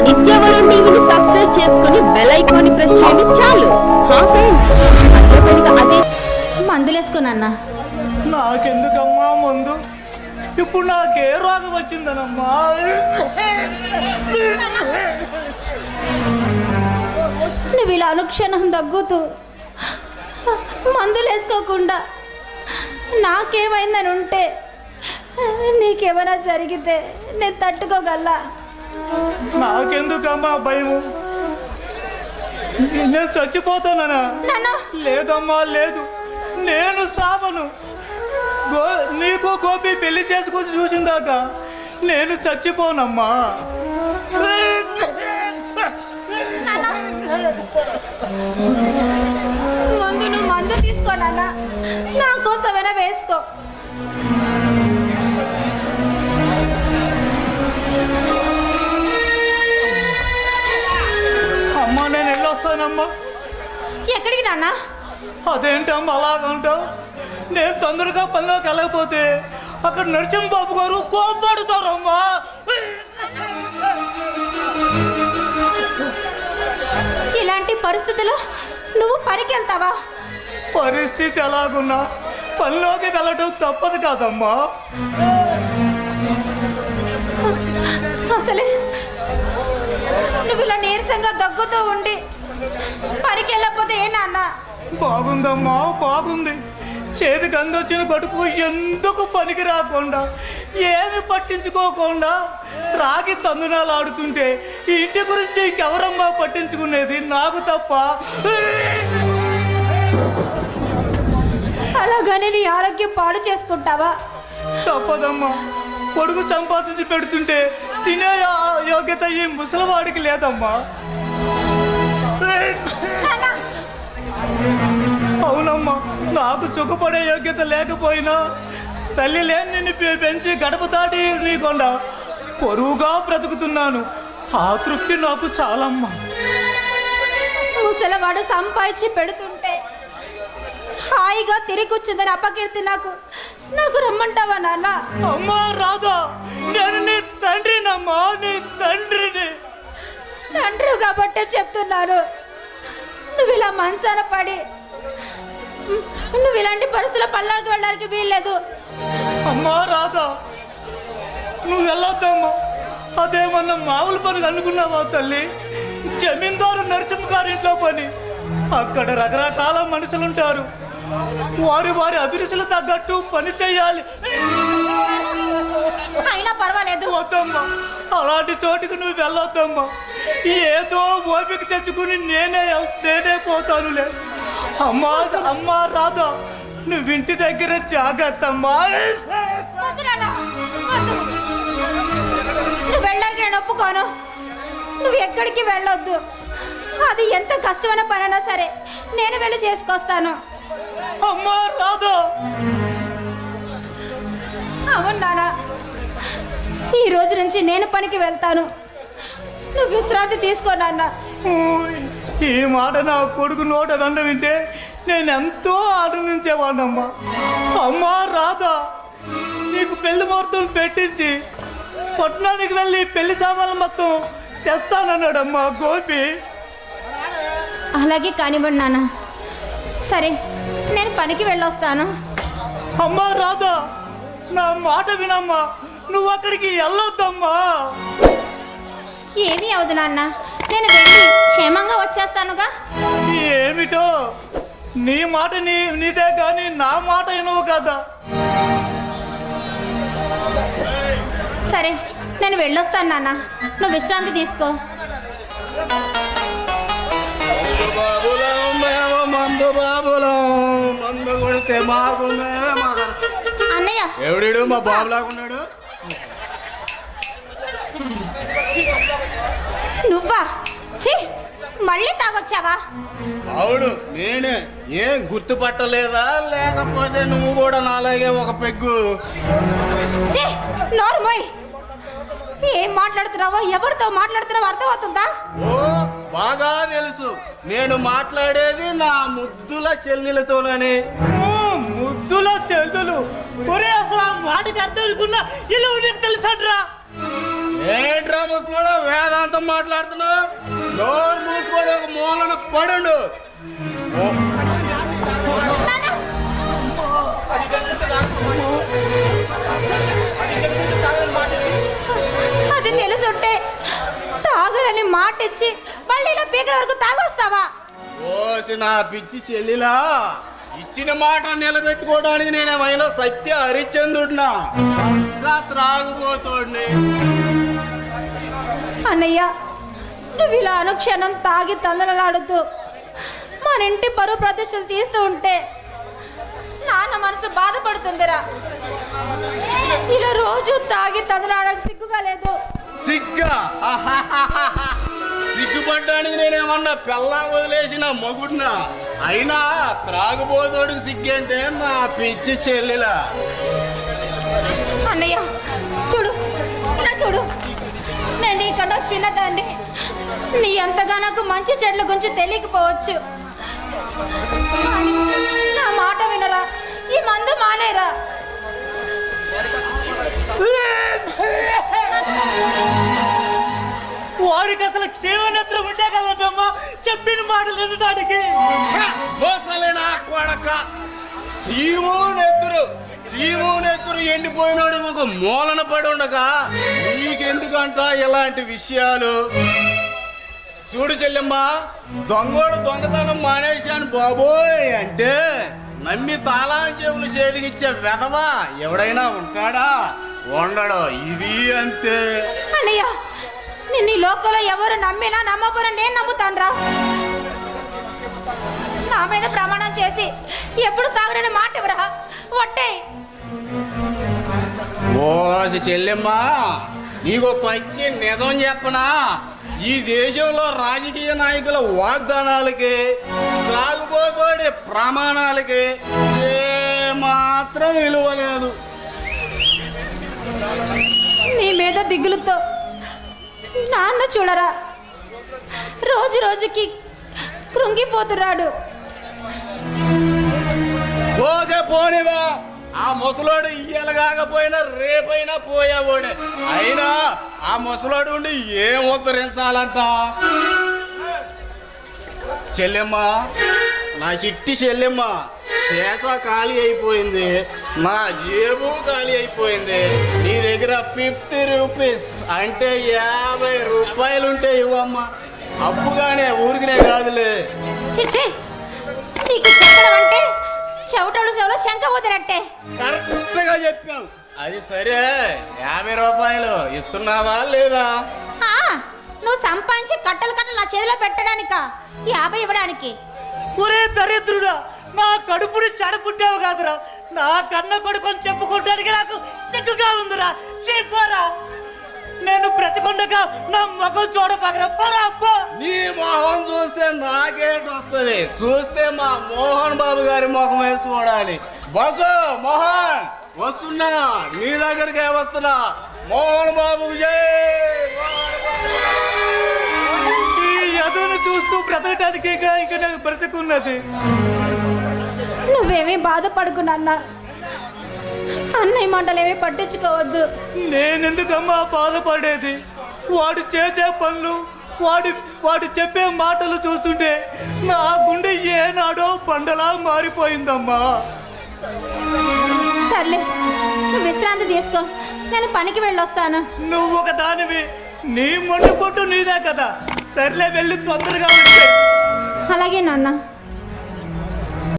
ఆదిత్య వరుణ్ టీవీని సబ్స్క్రైబ్ చేసుకుని bell icon ని ప్రెస్ చేయండి చాలు. ఫ్రెండ్స్, అదే మందులేసుకోనన్నా. నాకెందుకమ్మా ముందు? ఇప్పుడు నాకే రోగం వచ్చిందనమ్మా? నువ్వు ఇలా అనుక్షణం దగ్గుతూ మందులేసుకోకుండా నాకేమైందని ఉంటే, నీకేమైనా జరిగితే నేను తట్టుకోగలరా? నాకెందుకమ్మా భయము? నేను చచ్చిపోతానా? లేదమ్మా లేదు, నేను సావను. నీకు గోపి పెళ్లి చేసుకొని చూసిందాక నేను చచ్చిపోనమ్మా. ముందు నువ్వు మందు తీసుకోనన్నా, నా కోసమైనా వేసుకో. అమ్మా నేను వెళ్ళొస్తానమ్మా. ఎక్కడికి నాన్న? అదేంటమ్మా అలాగంటావు? నేను తొందరగా పనిలోకి వెళ్ళకపోతే అక్కడ నరసింహబాబు గారు కోపడుతారమ్మా. ఇలాంటి పరిస్థితుల్లో నువ్వు పనికి వెళ్తావా? పరిస్థితి ఎలాగున్నా పనిలోకి వెళ్ళటం తప్పదు కాదమ్మా. అసలే నువ్వు ఇలా నీరసంగా దగ్గుతూ ఉండి పనికి వెళ్ళకపోతే ఏ నాన్న? బాగుందమ్మా బాగుంది. చేతికి అందొచ్చిన గడుపు ఎందుకు పనికి రాకుండా, ఏమి పట్టించుకోకుండా త్రాగి తందునాలు ఆడుతుంటే ఈ ఇంటి గురించి ఇంకెవరమ్మా పట్టించుకునేది? నాకు తప్ప. అలాగని నీ ఆరోగ్యం పాడు చేసుకుంటావా? తప్పదమ్మా. కొడుకు సంపాదించి పెడుతుంటే తినే యోగ్యత ఈ ముసలివాడికి లేదమ్మా. అవునమ్మా, నాకు చుక్కపడే యోగ్యత లేకపోయినా తల్లి లేని నిన్ను పెంచి గడప దాటి నీకుండా పొరుగుగా బ్రతుకుతున్నాను. ఆ తృప్తి నాకు చాలమ్మా. ముసలివాడు సంపాదించి పెడుతుంటే హాయిగా తిరిగి కూర్చుందని అపకీర్తి నాకు రమ్మంటావా నాన్న? అమ్మా రాధా, నేను నీ తండ్రినమ్మా, నీ తండ్రిని. తండ్రి కాబట్టే చెప్తున్నారు. నువ్వు ఇలా మంచాన పడి నువ్వు ఇలాంటి పరిస్థితుల్లో పల్లానికి వెళ్ళడానికి వీల్లేదు. అమ్మా రాధా, నువ్వు వెళ్ళొద్దమ్మా. అదేమన్నా మామూలు పని అనుకున్నావా తల్లి? జమీందారు నరసింహ గారి ఇంట్లో పని. అక్కడ రకరకాల మనుషులుంటారు. వారి వారి అభిరుచులు తగ్గట్టు పని చేయాలి. అయినా పర్వాలేదు. వద్దమ్మా, అలాంటి చోటుకు నువ్వు వెళ్ళొద్దమ్మా. ఏదో ఓపిక తెచ్చుకుని నేనే పోతానులే. అమ్మా రాధా, నువ్వు ఇంటి దగ్గర జాగ్రత్తమ్మా. నువ్వు వెళ్ళడానికి నేను ఒప్పుకోను. నువ్వు ఎక్కడికి వెళ్ళొద్దు. అది ఎంత కష్టమైన పనైనా సరే నేను వెళ్ళి చేసుకొస్తాను. అమ్మా రాధా. అవును నాన్న, ఈ రోజు నుంచి నేను పనికి వెళ్తాను. నువ్వు విశ్రాంతి తీసుకో నాన్న. ఈ మాట నా కొడుకు నోట వెంట వింటే నేను ఎంతో ఆనందించేవాడినమ్మా. అమ్మా రాధా, నీకు పెళ్లి ముహూర్తం పెట్టించి పట్టణానికి వెళ్ళి పెళ్లి సామాన్లు మొత్తం తెస్తానన్నాడమ్మా గోపి. అలాగే కానివ్వండి నాన్న. సరే, నేను పనికి వెళ్ళొస్తాను. అమ్మా రాధా, నా మాట వినమ్మా. నువ్వు అక్కడికి వెళ్ళొద్దమ్మా. ఏమీ అవదు నాన్న, నేను వెళ్ళి క్షేమంగా వచ్చేస్తానుగా. ఏమిటో నీ మాట నీదే కానీ నా మాట వినవు కదా. సరే, నేను వెళ్ళొస్తాను నాన్న. నువ్వు విశ్రాంతి తీసుకో. అన్నయ్య, ఎవడు మా బాబులాగా ఉన్నాడు? నువ్వా? ఛీ, మళ్ళీ తాగొచ్చావా? అవును నేనే. ఏం గుర్తుపట్టలేదా? లేకపోతే నువ్వు కూడా నాలాగే ఒక పెగ్గు? ఛీ, నోరు మోయ్. ఏం మాట్లాడుతున్నావో, ఎవరితో మాట్లాడుతున్నావో అర్థమవుతుందా? ఓ బాగా తెలుసు. నేను మాట్లాడేది నా ముద్దుల చెల్లెలతోనని. ముద్దుల చెల్లులు? ఒరే, అసలు ఆ మాటకి అర్థం అనుకున్నా ఇలా నీకు తెలుసంట్రా? ఏంట్రా ముసుకోడా వేదాంతం మాట్లాడుతున్నా నోరు మూసుకోడు ఒక మూలన పడుండు అది తెలుసుంటే తాగరని మాట ఇచ్చి మళ్ళీ ఇలా పీకల వరకు తాగొస్తావా? ఓసి నా పిచ్చి చెల్లిలా ఇచ్చిన మాట నిలబెట్టుకోవడానికి నేనేమైనా సత్య హరిశ్చంద్రుడినా ఇంకా త్రాగుబోతోడిని. అన్నయ్య, నువ్వు ఇలా అనుక్షణం తాగి తందనలాడుతూ మన ఇంటి పరువు ప్రతిష్టలు తీస్తూ ఉంటే నాన్న మనసు బాధపడుతుందిరా. ఇలా రోజు తాగి తందనాడకు సిగ్గుగా లేదు? సిగ్గా సిగ్గుపడ్డానికి నేనేమన్నా పెళ్ళం వదిలేసిన మొగుడినా? అయినా త్రాగుబోతోడికి సిగ్గంటే నా పిచ్చి చెల్లిలా. అన్నయ్య చూడు, ఇలా చూడు, నేను నీకన్నా చిన్నదాన్ని. నీ అంతగా నాకు మంచి చెడ్ల గురించి తెలియకపోవచ్చు, కానీ నా మాట వినరా, ఈ మందు మానేరా. వాడికి అసలు క్షేమనేత్రం ఉంటే కదమ్మా చెప్పిన మాటలు వినడానికి. మోసలేనా కొడక, సీమోనెత్తురు ఎండిపోయినాడు ఒక మూలన పడి ఉండగా నీకెందుకంట ఇలాంటి విషయాలు? చూడు చెల్లెమ్మ, దొంగోడు దొంగతనం మానేశాను బాబోయ్ అంటే నమ్మి తాళం చెవులు చేతికిచ్చే వెధవా ఎవడైనా ఉంటాడా? ఉండడు. ఇది అంతే. అన్నయ్య, నిన్ను ఈ లోకంలో ఎవరు నమ్మినా నమ్మపోయినా నేను నమ్ముతానురా. నా మీద ప్రమాణం చేసి ఎప్పుడు తాగరని మాట ఎవరా ఒట్టే. ఓసి చెల్లెమ్మా, నీకు పచ్చి నిజం చెప్పనా? ఈ దేశంలో రాజకీయ నాయకుల వాగ్దానాలకి త్రాగుబోతోడి ప్రమాణాలకి ఏమాత్రం విలువ లేదు. నీ మీద దిగులుతో నాన్న చూడరా, రోజు రోజుకి కృంగిపోతున్నాడు. పోతే పోనివా, ఆ ముసలోడు ఇయ్యాల కాకపోయినా రేపైనా పోయేవాడే. అయినా ఆ ముసలోడు ఉండి ఏం ఉద్ధరించాలంట? చెల్లెమ్మ, నా చిట్టి చెల్లెమ్మ, శేష ఖాళీ అయిపోయింది, నా జేబు ఖాళీ అయిపోయింది. నీ దగ్గర 50 రూపీస్ అంటే 50 రూపాయలు ఉంటే ఇవ్వమ్మా. అప్పుగానే ఊరికినే కాదులే. చిచ్చి, నీకు చెప్పడం అంటే చెవిటోడు చెవులో శంఖ పోతున్నట్టే. కరెక్ట్గా చెప్పావు. అది సరే, 50 రూపాయలు ఇస్తున్నావా లేదా? ఆ, నువ్వు సంపాదించి కట్టలు కట్టలు నా చేతిలో పెట్టడానికా 50 ఇవ్వడానికి? ఒరే దరిద్రుడా, నా కడుపుని చెడపుట్టావు కాదురా. నా కన్న కొడుకుని చెప్పుకోవడానికి నాకు సిగ్గుగా ఉందిరా. చెప్పరా, నేను బ్రతికొండగా నా ముఖం చూడపగరా. అబ్బా, నీ మొహం చూస్తే నాకేంటి వస్తుంది? చూస్తే మా మోహన్ బాబు గారి మొహం వేసి చూడాలి. బస్సు మోహన్ వస్తున్నా, నీ దగ్గరికే వస్తున్నా. మోహన్ బాబు జై. ఈ యదును చూస్తూ బ్రతకటానికి ఇక నాకు బ్రతుకున్నది. నువ్వేమీ బాధపడుకున్నా, అన్నయ్య మాటలేమీ పట్టించుకోవద్దు. నేనెందుకమ్మా బాధపడేది? వాడు చేసే పనులు, వాడు చెప్పే మాటలు చూస్తుంటే నా గుండె ఏనాడో బండలా మారిపోయిందమ్మా. సర్లే, నువ్వు విశ్రాంతి తీసుకో, నేను పనికి వెళ్ళొస్తాను. నువ్వు ఒక దానివి, నీ మొండి పొట్టు నీదే కదా. సర్లే, వెళ్ళి తొందరగా వచ్చే. అలాగే నాన్న.